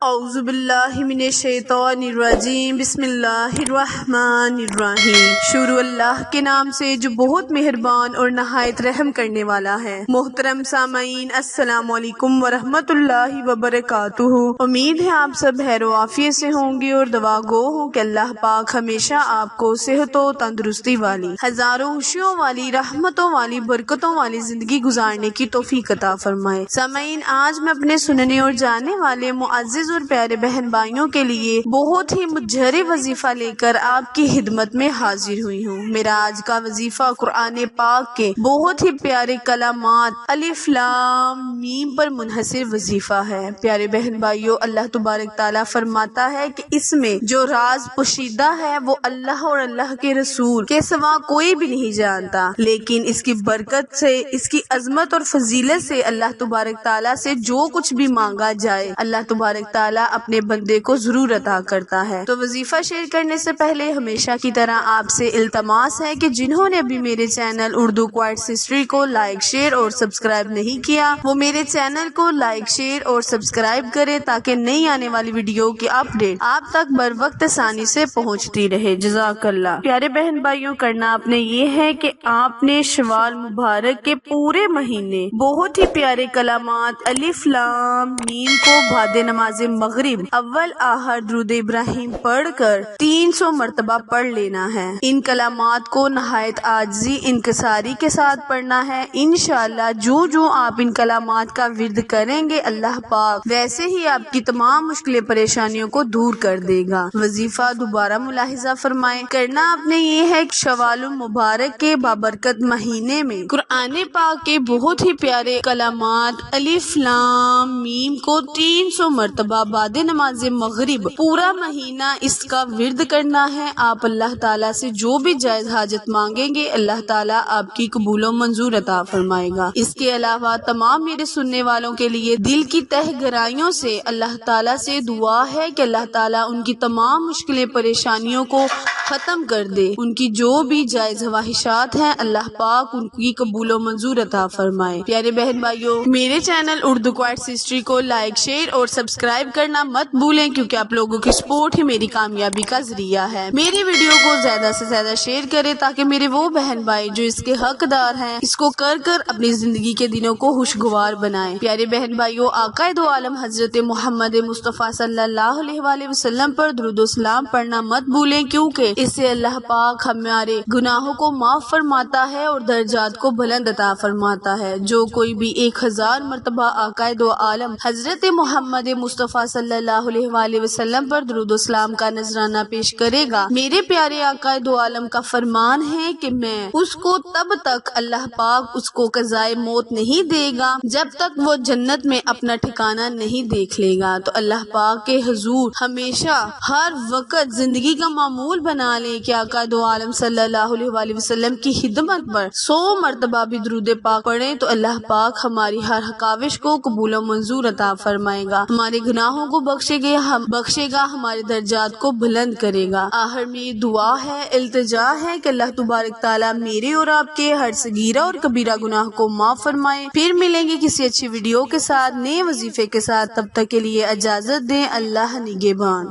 اعوذ باللہ من الشیطان الرجیم، بسم اللہ الرحمن الرحیم۔ شروع اللہ کے نام سے جو بہت مہربان اور نہایت رحم کرنے والا ہے۔ محترم سامعین، السلام علیکم ورحمۃ اللہ وبرکاتہ۔ امید ہے آپ سب خیر و عافیت سے ہوں گے اور دعا گو ہوں کہ اللہ پاک ہمیشہ آپ کو صحت و تندرستی والی، ہزاروں خوشیوں والی، رحمتوں والی، برکتوں والی زندگی گزارنے کی توفیق عطا فرمائے۔ سامعین، آج میں اپنے سننے اور جاننے والے معزز اور پیارے بہن بھائیوں کے لیے بہت ہی مجھری وظیفہ لے کر آپ کی خدمت میں حاضر ہوئی ہوں۔ میرا آج کا وظیفہ قرآن پاک کے بہت ہی پیارے کلمات الف لام میم پر منحصر وظیفہ ہے۔ پیارے بہن بھائیوں، اللہ تبارک تعالیٰ فرماتا ہے کہ اس میں جو راز پوشیدہ ہے وہ اللہ اور اللہ کے رسول کے سوا کوئی بھی نہیں جانتا، لیکن اس کی برکت سے، اس کی عظمت اور فضیلت سے اللہ تبارک تعالیٰ سے جو کچھ بھی مانگا جائے اللہ تبارک تعالیٰ اپنے بندے کو ضرور عطا کرتا ہے۔ تو وظیفہ شیئر کرنے سے پہلے ہمیشہ کی طرح آپ سے التماس ہے کہ جنہوں نے ابھی میرے چینل اردو کوئٹس ہسٹری کو لائک، شیئر اور سبسکرائب نہیں کیا، وہ میرے چینل کو لائک، شیئر اور سبسکرائب کرے تاکہ نئی آنے والی ویڈیو کی اپڈیٹ آپ تک بر وقت آسانی سے پہنچتی رہے۔ جزاک اللہ۔ پیارے بہن بھائیوں، کرنا آپ نے یہ ہے کہ آپ نے شوال مبارک کے پورے مہینے بہت ہی پیارے کلمات الف لام میم کو بعد نماز مغرب اول آخر درود ابراہیم پڑھ کر 300 مرتبہ پڑھ لینا ہے۔ ان کلمات کو نہایت عاجزی، انکساری کے ساتھ پڑھنا ہے۔ انشاءاللہ جو آپ ان کلمات کا ورد کریں گے اللہ پاک ویسے ہی آپ کی تمام مشکلیں پریشانیوں کو دور کر دے گا۔ وظیفہ دوبارہ ملاحظہ فرمائیں۔ کرنا آپ نے یہ ہے کہ شوال مبارک کے بابرکت مہینے میں قرآن پاک کے بہت ہی پیارے کلمات الف لام میم کو 300 مرتبہ بعد نماز مغرب پورا مہینہ اس کا ورد کرنا ہے۔ آپ اللہ تعالیٰ سے جو بھی جائز حاجت مانگیں گے اللہ تعالیٰ آپ کی قبول و منظور عطا فرمائے گا۔ اس کے علاوہ تمام میرے سننے والوں کے لیے دل کی تہ گہرائیوں سے اللہ تعالیٰ سے دعا ہے کہ اللہ تعالیٰ ان کی تمام مشکلیں پریشانیوں کو ختم کر دے۔ ان کی جو بھی جائز خواہشات ہیں اللہ پاک ان کی قبول و منظور عطا فرمائے۔ پیارے بہن بھائیوں، میرے چینل اردو کوئٹس ہسٹری کو لائک، شیئر اور سبسکرائب کرنا مت بھولیں، کیونکہ آپ لوگوں کی سپورٹ ہی میری کامیابی کا ذریعہ ہے۔ میری ویڈیو کو زیادہ سے زیادہ شیئر کریں تاکہ میرے وہ بہن بھائی جو اس کے حقدار ہیں اس کو کر اپنی زندگی کے دنوں کو خوشگوار بنائیں۔ پیارے بہن بھائیوں، آقا دو عالم حضرت محمد مصطفیٰ صلی اللہ علیہ وآلہ وسلم پر درود و سلام پڑھنا مت بھولیں، کیونکہ اس سے اللہ پاک ہمارے گناہوں کو معاف فرماتا ہے اور درجات کو بلند عطا فرماتا ہے۔ جو کوئی بھی 1000 مرتبہ آقا دو عالم حضرت محمد مصطفیٰ صلی اللہ علیہ وآلہ وسلم پر درود و سلام کا نذرانہ پیش کرے گا، میرے پیارے آقا دو عالم کا فرمان ہے کہ میں اس کو تب تک اللہ پاک اس کو قضائے موت نہیں دے گا جب تک وہ جنت میں اپنا ٹھکانہ نہیں دیکھ لے گا۔ تو اللہ پاک کے حضور ہمیشہ ہر وقت زندگی کا معمول بنا لے کہ آقا دو عالم صلی اللہ علیہ وآلہ وسلم کی خدمت پر 100 مرتبہ بھی درود پاک پڑھیں تو اللہ پاک ہماری ہر کاوش کو قبول و منظور عطا فرمائے گا، ہمارے گناہوں کو بخشے گا، ہمارے درجات کو بلند کرے گا۔ آخر میں یہ دعا ہے، التجا ہے کہ اللہ تبارک تعالیٰ میرے اور آپ کے ہر صغیرہ اور کبیرہ گناہ کو معاف فرمائے۔ پھر ملیں گے کسی اچھی ویڈیو کے ساتھ، نئے وظیفے کے ساتھ، تب تک کے لیے اجازت دیں۔ اللہ نگہبان۔